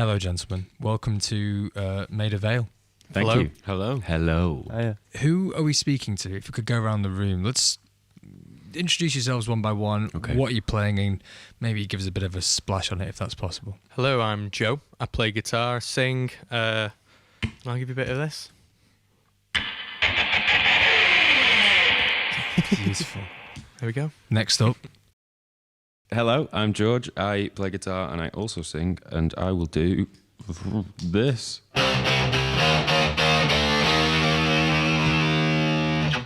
Hello, gentlemen. Welcome to Maida Vale. Thank Hello. you. Hello. Hello. Hiya. Who are we speaking to? If we could go around the room, let's introduce yourselves one by one. Okay. What are you playing, and maybe give us a bit of a splash on it if that's possible. Hello, I'm Joe. I play guitar, sing. I'll give you a bit of this. Beautiful. There we go. Next up, Hello, I'm George. I play guitar and I also sing, and I will do this.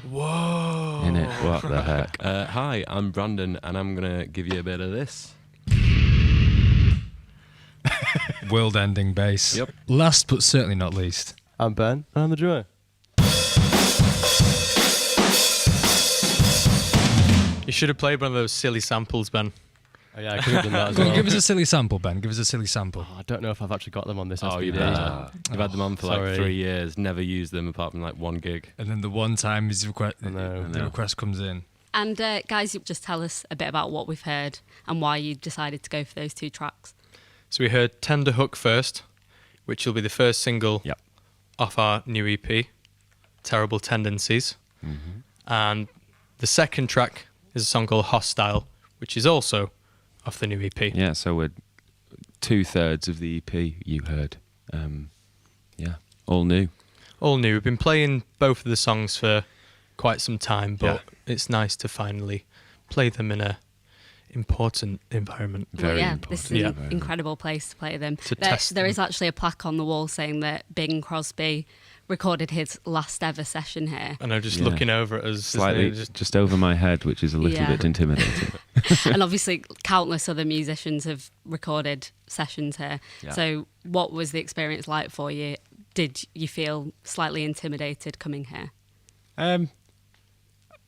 Whoa. In it. What the heck? Hi, I'm Brandon, and I'm going to give you a bit of this. world-ending bass. Yep. Last but certainly not least, I'm Ben, and I'm the drummer. You should have played one of those silly samples, Ben. Oh yeah, I could have done that as Go on, well. give us a silly sample, Ben. Give us a silly sample. Oh, I don't know if I've actually got them on this Oh, SBD. you better. You've had them on for sorry. like 3 years, never used them apart from like one gig. And then the one time I know. the request comes in. And guys, you just tell us a bit about what we've heard and why you decided to go for those two tracks. So we heard Tender Hook first, which will be the first single Yep. off our new EP, Terrible Tendencies. Mm-hmm. And the second track is a song called Hostile, which is also off the new EP. Yeah, so we're 2/3 of the EP you heard. Yeah, all new. All new. We've been playing both of the songs for quite some time, but Yeah. it's nice to finally play them in a important environment. Very yeah, important. this is an Yeah. incredible place to play them. To There test them. is actually a plaque on the wall saying that Bing Crosby recorded his last ever session here. And I'm just Yeah. looking over at us. isn't Slightly it? just over my head, which is a little Yeah. bit intimidating. And obviously countless other musicians have recorded sessions here. Yeah. So what was the experience like for you? Did you feel slightly intimidated coming here?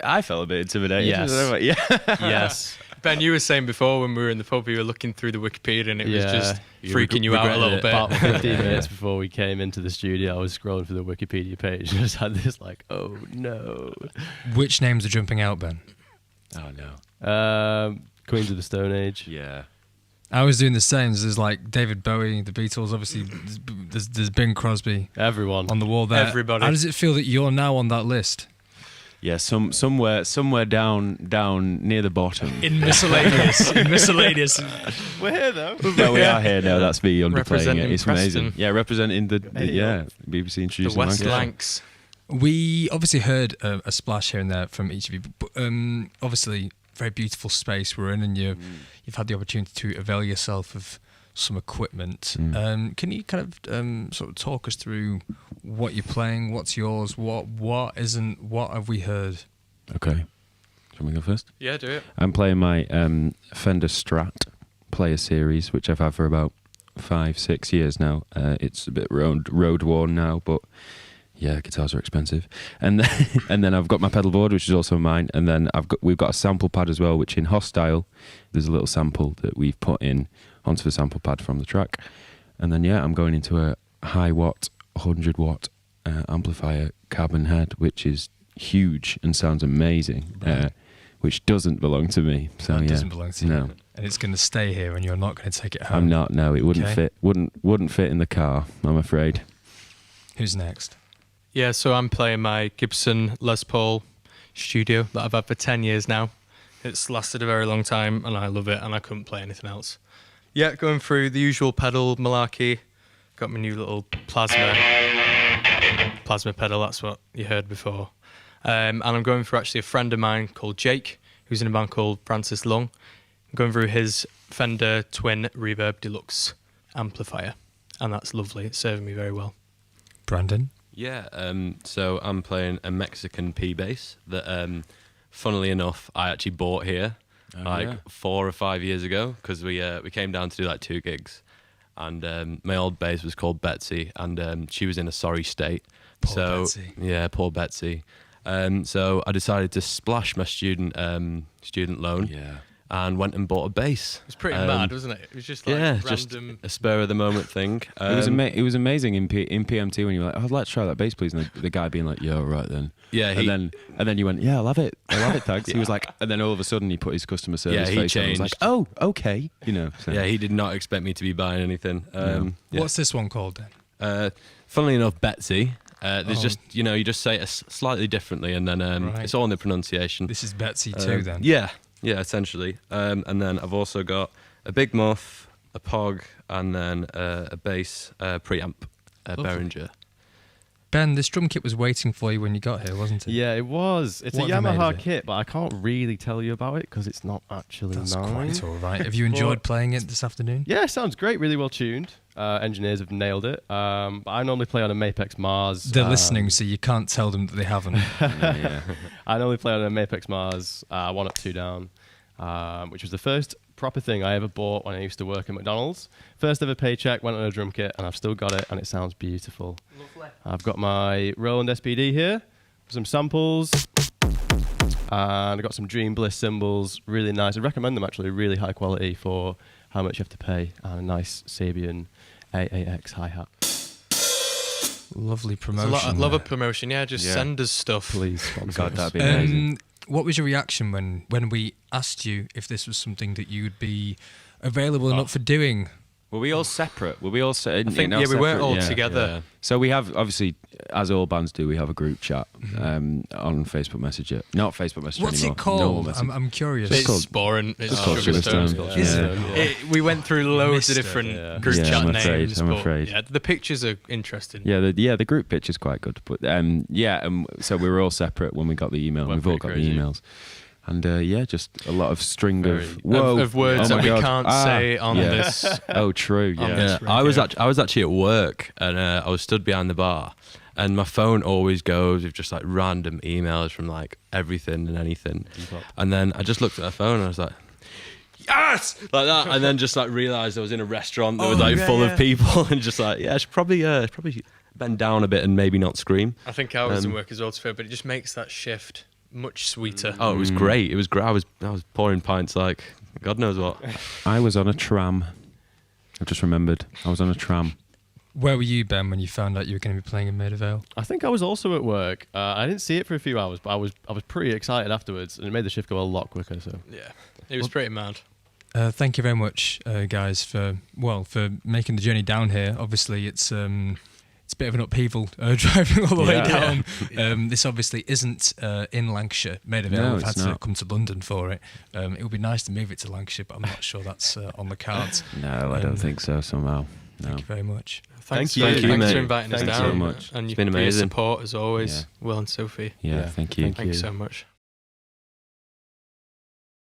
I felt a bit intimidated. Yes. Yeah. Yes. Ben, you were saying before when we were in the pub, you were looking through the Wikipedia and it was Yeah. just You freaking you out a regretted little it. bit. About 15 minutes before we came into the studio, I was scrolling through the Wikipedia page and just had this like, oh no. Which names are jumping out, Ben? Oh no. Queens of the Stone Age. Yeah. I was doing the same. There's like David Bowie, the Beatles. Obviously, there's Bing Crosby Everyone. on the wall there. Everybody. How does it feel that you're now on that list? Yeah, somewhere down near the bottom. In miscellaneous. in miscellaneous. We're here though. No, we are here now. That's me underplaying Representing it. It's Preston. amazing. Yeah, representing the Hey, BBC The introducing West Lancashire. Lancs. We obviously heard a splash here and there from each of you, but obviously very beautiful space we're in, and you've had the opportunity to avail yourself of some equipment. Can you kind of sort of talk us through what you're playing, what's yours, what isn't, what have we heard? Okay. Shall we go first? Yeah, do it. I'm playing my Fender Strat Player Series, which I've had for about 5-6 years now. It's a bit road worn now, but yeah, guitars are expensive. And then, and then I've got my pedal board, which is also mine. And then we've got a sample pad as well, which in Hostile, there's a little sample that we've put in onto the sample pad from the track. And then yeah, I'm going into a high watt, 100 watt amplifier carbon head, which is huge and sounds amazing, Right. which doesn't belong to me. So That yeah, doesn't belong to you. No. And it's going to stay here, and you're not going to take it home. I'm not. No, it wouldn't Okay. fit. Wouldn't fit in the car, I'm afraid. Who's next? Yeah, so I'm playing my Gibson Les Paul Studio that I've had for 10 years now. It's lasted a very long time and I love it and I couldn't play anything else. Yeah, going through the usual pedal malarkey. Got my new little plasma pedal, that's what you heard before. And I'm going through actually a friend of mine called Jake, who's in a band called Francis Lung. I'm going through his Fender Twin Reverb Deluxe amplifier. And that's lovely, it's serving me very well. Brandon? Yeah, so I'm playing a Mexican P bass that, funnily enough, I actually bought here yeah. 4 or 5 years ago because we came down to do like 2 gigs, and my old bass was called Betsy, and she was in a sorry state. Poor Betsy. Yeah, poor Betsy. So I decided to splash my student loan. Yeah. and went and bought a bass. It was pretty mad, wasn't it? It was just like Yeah, just random. a spur of the moment thing. It was amazing in PMT when you were like, "Oh, let's try that bass, please," and the guy being like, "Yeah, all right then." Yeah, and then you went, "Yeah, I love it, thanks." He was like, and then all of a sudden he put his customer service he face on. I was like, changed. "Oh, okay," you know. So. Yeah, he did not expect me to be buying anything. Yeah. What's this one called then? Funnily enough, Betsy. There's Oh. just, you just say it slightly differently, and then Right. it's all in the pronunciation. This is Betsy too then. Yeah, essentially. And then I've also got a big muff, a Pog, and then a bass preamp, Lovely. Behringer. Ben, this drum kit was waiting for you when you got here, wasn't it? Yeah, it was. It's What a have you made of Yamaha it? kit, but I can't really tell you about it because it's not actually That's mine. quite all right. Have you enjoyed playing it this afternoon? Yeah, it sounds great. Really well tuned. Engineers have nailed it. But I normally play on a Mapex Mars. They're listening, so you can't tell them that they haven't. Yeah. I normally play on a Mapex Mars 1 Up 2 Down, which was the first proper thing I ever bought when I used to work at McDonald's. First ever paycheck, went on a drum kit, and I've still got it, and it sounds beautiful. Lovely. I've got my Roland SPD here, some samples, and I've got some Dream Bliss cymbals, really nice. I recommend them actually, really high quality for how much you have to pay, and a nice Sabian AAX hi-hat. Lovely It's a promotion. lot, I love a there. promotion. Yeah, just Yeah. send us stuff. Please sponsor God, us. that'd be amazing. What was your reaction when we asked you if this was something that you'd be available and up for doing? Were we all separate? Were we all I think we weren't all together. Yeah. So we have, obviously, as all bands do, we have a group chat on Facebook Messenger. Not Facebook Messenger What's anymore. it called? Normal Messenger. I'm curious. It's It's called- boring. It's it's called Sugarstone. Sugarstone. Is Yeah. it? We went through loads of Missed it. different Yeah. group Yeah, chat I'm afraid, names. I'm but afraid. Yeah, the pictures are interesting. Yeah, the group pitch is quite good. But so we were all separate when we got the email. Went We've all pretty got crazy. the emails. And just a lot of string Very- of whoa, Of words oh my that we God. can't say on yeah. this. Oh, true. on Yeah. this Yeah, I was radio. actually at work, and I was stood behind the bar, and my phone always goes with just like random emails from like everything and anything. And then I just looked at my phone and I was like, yes, like that, and then just like realised I was in a restaurant that was like full of people, and just like, yeah, I should probably bend down a bit and maybe not scream. I think I was in Um, work as well, to fair, but it just makes that shift much sweeter. Oh, it was great. It was great. I was pouring pints like God knows what. I was on a tram. I just remembered. I was on a tram. Where were you, Ben, when you found out you were going to be playing in Maida Vale? I think I was also at work. I didn't see it for a few hours, but I was pretty excited afterwards, and it made the shift go a lot quicker. So Yeah, it was pretty mad. Thank you very much, guys, for making the journey down here. Obviously, it's a bit of an upheaval driving all the way Yeah. down. This obviously isn't in Lancashire. Maida Vale. No, We've had it's to not. come to London for it. It would be nice to move it to Lancashire, but I'm not sure that's on the cards. No, I don't think so. Somehow. No. Thank you very much. Thanks, you. thanks Thank you, for mate. inviting us Thanks down. so much. And It's been for your amazing. support as always, Yeah. Will and Sophie. Yeah. Thank you. Thank Thanks you. so much.